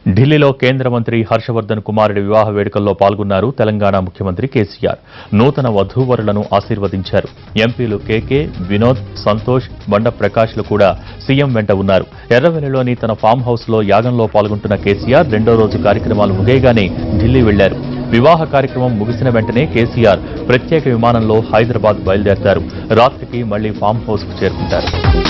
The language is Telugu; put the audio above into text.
ఢిల్లీలో కేంద్ర మంత్రి హర్షవర్ధన్ కుమారుడి వివాహ వేడుకల్లో పాల్గొన్నారు తెలంగాణ ముఖ్యమంత్రి కేసీఆర్. నూతన వధూవరులను ఆశీర్వదించారు. ఎంపీలు కేకే, వినోద్, సంతోష్, బండ ప్రకాష్లు కూడా సీఎం వెంట ఉన్నారు. ఎర్రవెల్లిలోని తన ఫామ్ హౌస్లో యాగంలో పాల్గొంటున్న కేసీఆర్ రెండో రోజు కార్యక్రమాలు ముగియగానే ఢిల్లీ వెళ్లారు. వివాహ కార్యక్రమం ముగిసిన వెంటనే కేసీఆర్ ప్రత్యేక విమానంలో హైదరాబాద్ బయలుదేరతారు. రాత్రికి మళ్లీ ఫామ్ హౌస్కు చేరుకుంటారు.